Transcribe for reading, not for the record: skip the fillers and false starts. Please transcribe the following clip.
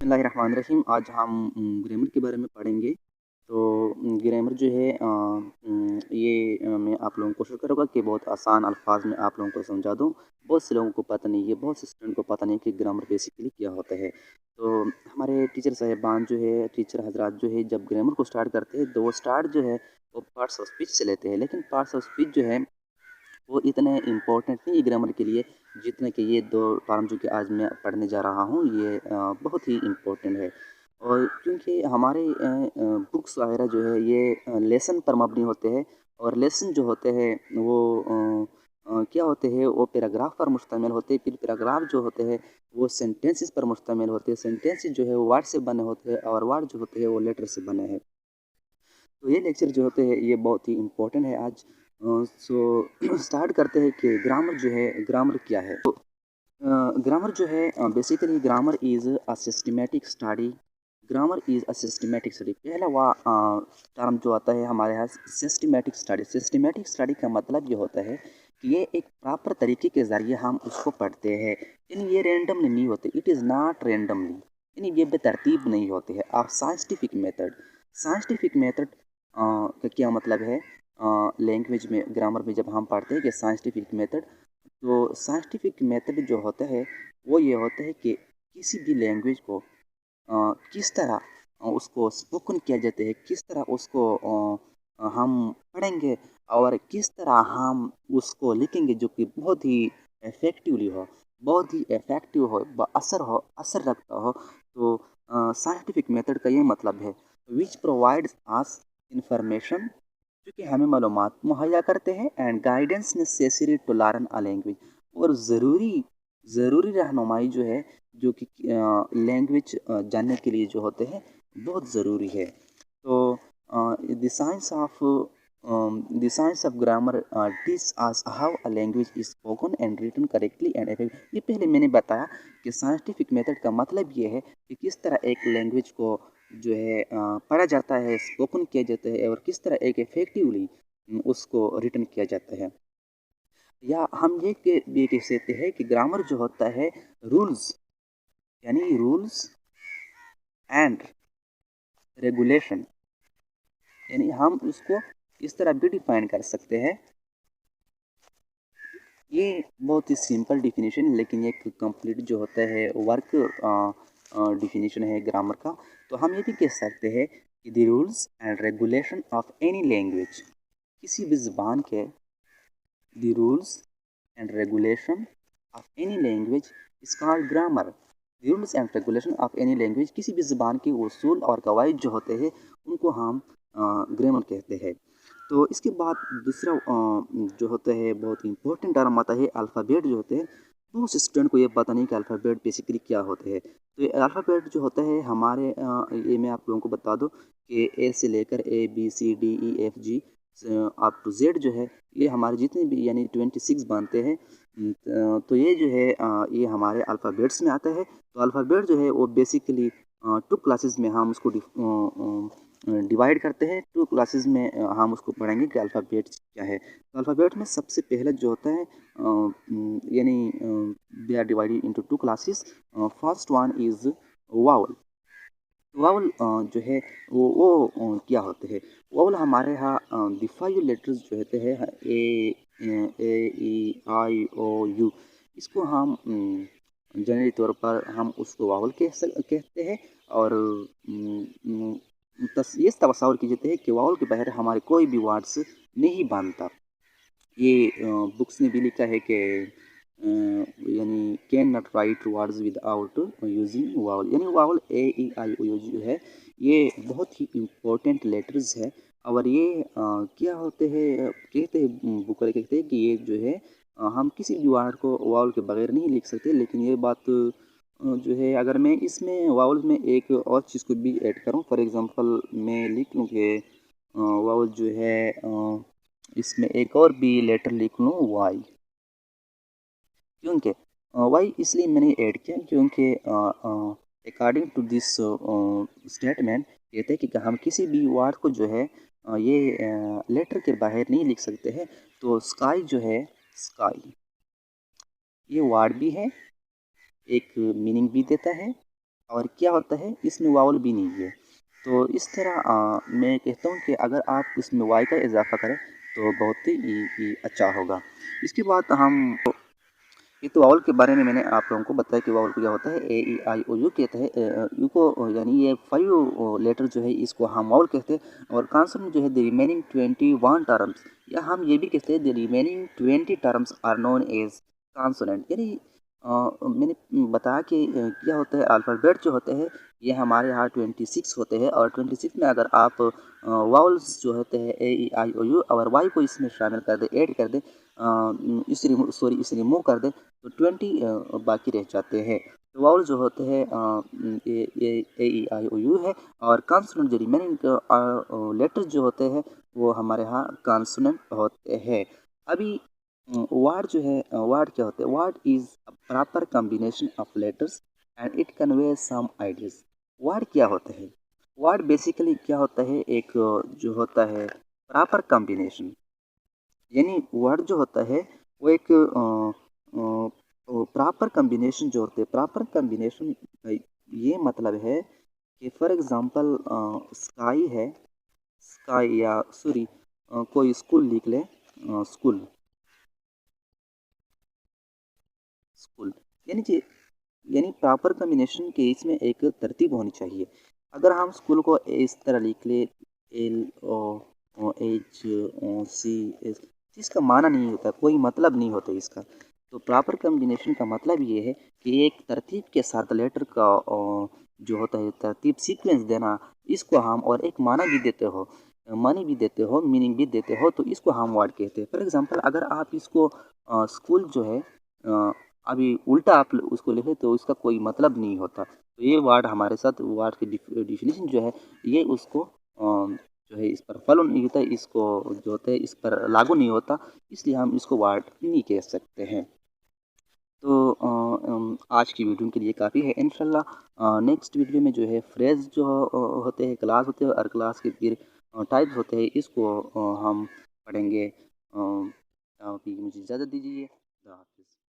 बिस्मिल्लाहिर्रहमानिर्रहीम। आज हम ग्रामर के बारे में पढ़ेंगे। तो ग्रामर जो है मैं आप लोगों को कोशिश करूँगा कि बहुत आसान अल्फाज में आप लोगों को समझा दूँ। बहुत से लोगों को पता नहीं है, बहुत से स्टूडेंट को पता नहीं कि ग्रामर बेसिकली क्या होता है। तो हमारे टीचर साहिबान जो है, टीचर हजरात जो है, जब ग्रामर को स्टार्ट करते हैं तो वो स्टार्ट जो है वो पार्ट्स ऑफ स्पीच से लेते हैं। लेकिन पार्ट्स ऑफ स्पीच जो है वो इतने इम्पोर्टेंट नहीं है ग्रामर के लिए जितने कि ये 2 टर्म जो कि आज मैं पढ़ने जा रहा हूँ, ये बहुत ही इम्पोर्टेंट है। और क्योंकि हमारे बुक्स वगैरह जो है ये लेसन पर मबनी होते हैं। और लेसन जो होते हैं वो क्या होते हैं, वो पैराग्राफ पर मुश्तमिल होते हैं। फिर पैराग्राफ जो होते हैं वो सेंटेंसेस पर मुश्तमिल होते हैं। सेंटेंसेस जो है वो वर्ड से बने होते हैं और वर्ड जो होते हैं वो लेटर से बने हैं। तो ये लेक्चर जो होते हैं ये बहुत ही इम्पोर्टेंट है आज। सो स्टार्ट करते हैं कि ग्रामर जो है, ग्रामर क्या है। तो ग्रामर जो है basically grammar is a systematic study. Grammar is a systematic study, पहला वह टर्म जो आता है हमारे यहाँ सिस्टमेटिक स्टडी। सिस्टमेटिक स्टडी का मतलब ये होता है कि ये एक प्रॉपर तरीके के ज़रिए हम उसको पढ़ते हैं। यानी ये रैंडमली नहीं होते, इट इज़ नॉट रैंडमली, यानी ये बेतरतीब नहीं होते हैं। आप साइंटिफिक मेथड, साइंटिफिक मेथड का क्या मतलब है? लैंग्वेज में ग्रामर में जब हम पढ़ते हैं कि साइंटिफिक मेथड, तो साइंटिफिक मेथड जो होता है वो ये होता है कि किसी भी लैंग्वेज को किस तरह उसको स्पोकन किया जाता है, किस तरह उसको हम पढ़ेंगे और किस तरह हम उसको लिखेंगे जो कि बहुत ही इफ़ेक्टिवली हो, बहुत ही इफ़ेक्टिव हो, असर रखता हो। तो साइंटिफिक मेथड का ये मतलब है विच प्रोवाइड्स अस इंफॉर्मेशन, जो कि हमें मालूमात मुहैया करते हैं, and guidance necessary to learn a language, और ज़रूरी रहनुमाई जो है, जो कि लैंग्वेज जानने के लिए जो होते हैं बहुत ज़रूरी है। तो the science of grammar teach us how a language is spoken and written correctly and effective. ये पहले मैंने बताया कि साइंटिफिक मेथड का मतलब ये है कि किस तरह एक लैंग्वेज को जो है पढ़ा जाता है, स्पोकन किया जाता है, और किस तरह एक इफेक्टिवली उसको रिटन किया जाता है। या हम ये भी कह सकते हैं कि ग्रामर जो होता है रूल्स, यानी रूल्स एंड रेगुलेशन, यानी हम उसको इस तरह भी डिफाइन कर सकते हैं। ये बहुत ही सिंपल डिफिनीशन है, लेकिन ये कंप्लीट जो होता है वर्क डिफिनीशन है ग्रामर का। तो हम ये भी कह सकते हैं कि the rules and regulation of any language, किसी भी ज़बान के, the rules and regulation of any language is called grammar. Rules and regulation of any language, किसी भी ज़बान के उसूल और कवायद जो होते हैं उनको हम ग्रामर कहते हैं। तो इसके बाद दूसरा जो होता है बहुत इंपॉर्टेंट टर्म आता है अल्फ़ाबेट जो होते हैं। बहुत से स्टूडेंट को ये पता नहीं कि अल्फ़ाबेट बेसिकली क्या होते हैं। तो ये अल्फ़ाबेट जो होता है हमारे ये मैं आप लोगों को बता दूं कि ए से लेकर A B C D E F G up to Z जो है, ये हमारे जितने भी यानी 26 बनते हैं। तो ये जो है ये हमारे अल्फ़ाबेट्स में आता है। तो अल्फ़ाबेट जो है वो बेसिकली टू क्लासेस में हम उसको डिवाइड करते हैं। टू क्लासेस में हम उसको पढ़ेंगे कि अल्फ़ाबेट क्या है। तो अल्फ़ाबेट में सबसे पहला जो होता है यानी they are divided into two classes. First one is vowel. Vowel जो है वो क्या होते हैं? वावल हमारे यहाँ द 5 लेटर्स जो होते हैं ए ई आई ओ यू, इसको हम जनरली तौर पर हम उसको वावल कहते हैं। और ये तस्वर कीजिए है कि वावल के बगैर हमारे कोई भी वर्ड्स नहीं बनता। ये बुक्स ने भी लिखा है कि यानी can not write words without using vowel, यानी vowel A E I O U जो है ये बहुत ही इम्पोर्टेंट लेटर्स है। और ये क्या होते हैं, कहते हैं बुक वाले कहते हैं कि ये जो है हम किसी भी वर्ड को वावल के बगैर नहीं लिख सकते। लेकिन ये बात जो है, अगर मैं इसमें वावल में एक और चीज़ को भी ऐड करूँ, फॉर एग्जांपल मैं लिख लूँ कि वावल जो है इसमें एक और भी लेटर लिख लूँ वाई। क्योंकि वाई इसलिए मैंने ऐड किया क्योंकि अकॉर्डिंग टू दिस स्टेटमेंट कहते हैं कि हम किसी भी वर्ड को जो है ये लेटर के बाहर नहीं लिख सकते हैं। तो स्काई जो है, स्काई, ये वर्ड भी है, एक मीनिंग भी देता है, और क्या होता है इसमें वावल भी नहीं है। तो इस तरह मैं कहता हूँ कि अगर आप इसमें वाई का इजाफा करें तो बहुत ही अच्छा होगा। इसके बाद हम ये तो वावल के बारे में मैंने आप लोगों को बताया कि वावल क्या होता है। ए ई आई ओ यू कहते हैं। यू को यानी ये 5 लेटर जो है इसको हम वावल कहते हैं। और कॉन्सोनेंट जो है द रिमेनिंग 21 टर्म्स, या हम ये भी कहते हैं the remaining 20 terms are known as consonant. यानी मैंने बताया कि क्या होता है अल्फ़ाबेट जो होते हैं ये हमारे यहाँ 26 होते हैं। और 26 में अगर आप वावल्स जो होते हैं ए ई आई ओ यू और वाई को इसमें शामिल कर दें, ऐड कर दें, इसे रिमूव कर दें, तो 20 बाकी रह जाते हैं। तो वावल जो होते हैं ये ए ई आई ओ यू है। और कॉन्सोनेंट जो रिमेनिंग लेटर जो होते हैं वो हमारे यहाँ कॉन्सोनेंट होते हैं। अभी वर्ड जो है, वर्ड क्या होते हैं? Word is a proper combination of letters and it convey some ideas. Word क्या होते हैं? वर्ड बेसिकली क्या होता है? एक जो होता है प्रॉपर कॉम्बिनेशन, यानी वर्ड जो होता है वो एक प्रॉपर कॉम्बिनेशन जो होते हैं। प्रॉपर कॉम्बिनेशन ये मतलब है कि फॉर एग्जांपल स्काई है, स्काई या सॉरी कोई स्कूल लिख ले, स्कूल, स्कूल, यानी कि यानी प्रॉपर कॉम्बिनेशन के इसमें एक तरतीब होनी चाहिए। अगर हम स्कूल को इस तरह लिख ले, L O H O C S, इसका माना नहीं होता, कोई मतलब नहीं होता इसका। तो प्रॉपर कॉम्बिनेशन का मतलब ये है कि एक तरतीब के साथ लेटर का जो होता है तरतीब सीक्वेंस देना, इसको हम और एक माना भी देते हो, मानी भी देते हो, मीनिंग भी देते हो, तो इसको हम वर्ड कहते हैं। फॉर एग्जांपल अगर आप इसको स्कूल जो है अभी उल्टा आप उसको लिखें तो इसका कोई मतलब नहीं होता। तो ये वर्ड हमारे साथ वर्ड की डिफिनीशन जो है ये उसको जो है इस पर फॉलो नहीं होता, इसको जो होता है इस पर लागू नहीं होता, इसलिए हम इसको वर्ड नहीं कह सकते हैं। तो आज की वीडियो के लिए काफ़ी है। इंशाल्लाह नेक्स्ट वीडियो में जो है फ्रेज जो होते हैं, क्लास होते हैं और क्लास के फिर टाइप्स होते हैं, इसको हम पढ़ेंगे। अभी मुझे इजाज़त दीजिए।